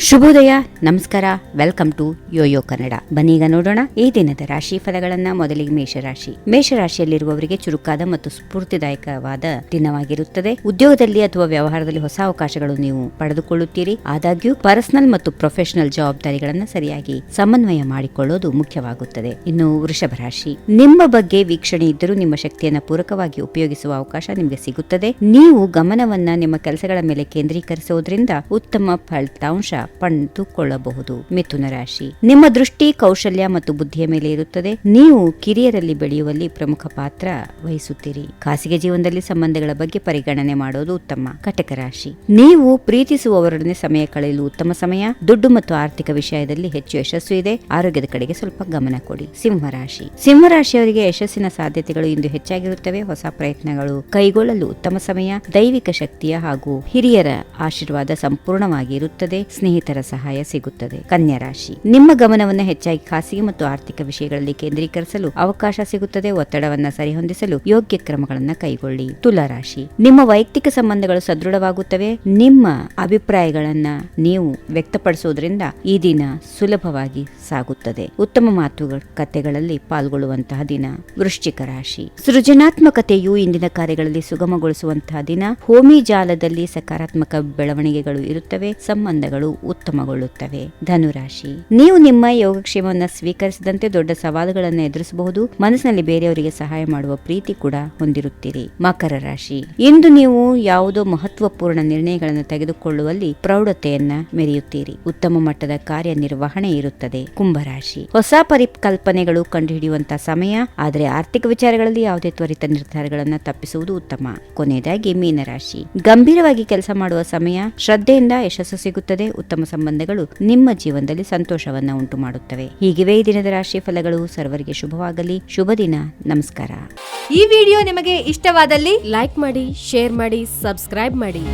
ಶುಭೋದಯ, ನಮಸ್ಕಾರ, welcome to Yoyo Kannada. ಬನ್ನೀಗ ನೋಡೋಣ ಈ ದಿನದ ರಾಶಿ ಫಲಗಳನ್ನ. ಮೊದಲಿಗೆ ಮೇಷರಾಶಿ. ಮೇಷರಾಶಿಯಲ್ಲಿರುವವರಿಗೆ ಚುರುಕಾದ ಮತ್ತು ಸ್ಫೂರ್ತಿದಾಯಕವಾದ ದಿನವಾಗಿರುತ್ತದೆ. ಉದ್ಯೋಗದಲ್ಲಿ ಅಥವಾ ವ್ಯವಹಾರದಲ್ಲಿ ಹೊಸ ಅವಕಾಶಗಳು ನೀವು ಪಡೆದುಕೊಳ್ಳುತ್ತೀರಿ. ಆದಾಗ್ಯೂ ಪರ್ಸನಲ್ ಮತ್ತು ಪ್ರೊಫೆಷನಲ್ ಜವಾಬ್ದಾರಿಗಳನ್ನು ಸರಿಯಾಗಿ ಸಮನ್ವಯ ಮಾಡಿಕೊಳ್ಳೋದು ಮುಖ್ಯವಾಗುತ್ತದೆ. ಇನ್ನು ವೃಷಭ ರಾಶಿ. ನಿಮ್ಮ ಬಗ್ಗೆ ವೀಕ್ಷಣೆ ಇದ್ದರೂ ನಿಮ್ಮ ಶಕ್ತಿಯನ್ನು ಪೂರಕವಾಗಿ ಉಪಯೋಗಿಸುವ ಅವಕಾಶ ನಿಮಗೆ ಸಿಗುತ್ತದೆ. ನೀವು ಗಮನವನ್ನ ನಿಮ್ಮ ಕೆಲಸಗಳ ಮೇಲೆ ಕೇಂದ್ರೀಕರಿಸುವುದರಿಂದ ಉತ್ತಮ ಫಲಿತಾಂಶ ಪಡೆದುಕೊಳ್ಳಬಹುದು. ಮಿಥುನ ರಾಶಿ. ನಿಮ್ಮ ದೃಷ್ಟಿ, ಕೌಶಲ್ಯ ಮತ್ತು ಬುದ್ಧಿಯ ಮೇಲೆ ಇರುತ್ತದೆ. ನೀವು ಕಿರಿಯರಲ್ಲಿ ಬೆಳೆಯುವಲ್ಲಿ ಪ್ರಮುಖ ಪಾತ್ರ ವಹಿಸುತ್ತೀರಿ. ಖಾಸಗಿ ಜೀವನದಲ್ಲಿ ಸಂಬಂಧಗಳ ಬಗ್ಗೆ ಪರಿಗಣನೆ ಮಾಡೋದು ಉತ್ತಮ. ಕಟಕ ರಾಶಿ. ನೀವು ಪ್ರೀತಿಸುವವರೊಡನೆ ಸಮಯ ಕಳೆಯಲು ಉತ್ತಮ ಸಮಯ. ದುಡ್ಡು ಮತ್ತು ಆರ್ಥಿಕ ವಿಷಯದಲ್ಲಿ ಹೆಚ್ಚು ಯಶಸ್ಸು ಇದೆ. ಆರೋಗ್ಯದ ಕಡೆಗೆ ಸ್ವಲ್ಪ ಗಮನ ಕೊಡಿ. ಸಿಂಹರಾಶಿ. ಸಿಂಹರಾಶಿಯವರಿಗೆ ಯಶಸ್ಸಿನ ಸಾಧ್ಯತೆಗಳು ಇಂದು ಹೆಚ್ಚಾಗಿರುತ್ತವೆ. ಹೊಸ ಪ್ರಯತ್ನಗಳು ಕೈಗೊಳ್ಳಲು ಉತ್ತಮ ಸಮಯ. ದೈವಿಕ ಶಕ್ತಿಯ ಹಾಗೂ ಹಿರಿಯರ ಆಶೀರ್ವಾದ ಸಂಪೂರ್ಣವಾಗಿ ಇರುತ್ತದೆ. ಸ್ನೇಹಿತರ ಸಹಾಯ ಸಿಗುತ್ತದೆ. ಕನ್ಯಾ ರಾಶಿ. ನಿಮ್ಮ ಗಮನವನ್ನು ಹೆಚ್ಚಾಗಿ ಖಾಸಗಿ ಮತ್ತು ಆರ್ಥಿಕ ವಿಷಯಗಳಲ್ಲಿ ಕೇಂದ್ರೀಕರಿಸಲು ಅವಕಾಶ ಸಿಗುತ್ತದೆ. ಒತ್ತಡವನ್ನ ಸರಿಹೊಂದಿಸಲು ಯೋಗ್ಯ ಕ್ರಮಗಳನ್ನು ಕೈಗೊಳ್ಳಿ. ತುಲಾ ರಾಶಿ. ನಿಮ್ಮ ವೈಯಕ್ತಿಕ ಸಂಬಂಧಗಳು ಸದೃಢವಾಗುತ್ತವೆ. ನಿಮ್ಮ ಅಭಿಪ್ರಾಯಗಳನ್ನ ನೀವು ವ್ಯಕ್ತಪಡಿಸುವುದರಿಂದ ಈ ದಿನ ಸುಲಭವಾಗಿ ಸಾಗುತ್ತದೆ. ಉತ್ತಮ ಮಾತುಕತೆಗಳಲ್ಲಿ ಪಾಲ್ಗೊಳ್ಳುವಂತಹ ದಿನ. ವೃಶ್ಚಿಕ ರಾಶಿ. ಸೃಜನಾತ್ಮಕತೆಯು ಇಂದಿನ ಕಾರ್ಯಗಳಲ್ಲಿ ಸುಗಮಗೊಳಿಸುವಂತಹ ದಿನ. ಹೋಮಿ ಜಾಲದಲ್ಲಿ ಸಕಾರಾತ್ಮಕ ಬೆಳವಣಿಗೆಗಳು ಇರುತ್ತವೆ. ಸಂಬಂಧಗಳು ಉತ್ತಮಗೊಳ್ಳುತ್ತವೆ. ಧನುರಾಶಿ. ನೀವು ನಿಮ್ಮ ಯೋಗಕ್ಷೇಮವನ್ನು ಸ್ವೀಕರಿಸಿದಂತೆ ದೊಡ್ಡ ಸವಾಲುಗಳನ್ನು ಎದುರಿಸಬಹುದು. ಮನಸ್ಸಿನಲ್ಲಿ ಬೇರೆಯವರಿಗೆ ಸಹಾಯ ಮಾಡುವ ಪ್ರೀತಿ ಕೂಡ ಹೊಂದಿರುತ್ತೀರಿ. ಮಕರ ರಾಶಿ. ಇಂದು ನೀವು ಯಾವುದೋ ಮಹತ್ವಪೂರ್ಣ ನಿರ್ಣಯಗಳನ್ನು ತೆಗೆದುಕೊಳ್ಳುವಲ್ಲಿ ಪ್ರೌಢತೆಯನ್ನ ಮೆರೆಯುತ್ತೀರಿ. ಉತ್ತಮ ಮಟ್ಟದ ಕಾರ್ಯನಿರ್ವಹಣೆ ಇರುತ್ತದೆ. ಕುಂಭರಾಶಿ. ಹೊಸ ಪರಿಕಲ್ಪನೆಗಳು ಕಂಡುಹಿಡಿಯುವಂತಹ ಸಮಯ. ಆದರೆ ಆರ್ಥಿಕ ವಿಚಾರಗಳಲ್ಲಿ ಯಾವುದೇ ತ್ವರಿತ ನಿರ್ಧಾರಗಳನ್ನು ತಪ್ಪಿಸುವುದು ಉತ್ತಮ. ಕೊನೆಯದಾಗಿ ಮೀನರಾಶಿ. ಗಂಭೀರವಾಗಿ ಕೆಲಸ ಮಾಡುವ ಸಮಯ. ಶ್ರದ್ಧೆಯಿಂದ ಯಶಸ್ಸು ಸಿಗುತ್ತದೆ. ಉತ್ತಮ ಸಂಬಂಧಗಳು ನಿಮ್ಮ ಜೀವನದಲ್ಲಿ ಸಂತೋಷವನ್ನ ಉಂಟು ಮಾಡುತ್ತವೆ. ಹೀಗಿವೆ ಈ ದಿನದ ರಾಶಿ ಫಲಗಳು. ಸರ್ವರಿಗೆ ಶುಭವಾಗಲಿ. ಶುಭ ದಿನ. ನಮಸ್ಕಾರ. ಈ ವಿಡಿಯೋ ನಿಮಗೆ ಇಷ್ಟವಾದಲ್ಲಿ ಲೈಕ್ ಮಾಡಿ, ಶೇರ್ ಮಾಡಿ, ಸಬ್ಸ್ಕ್ರೈಬ್ ಮಾಡಿ.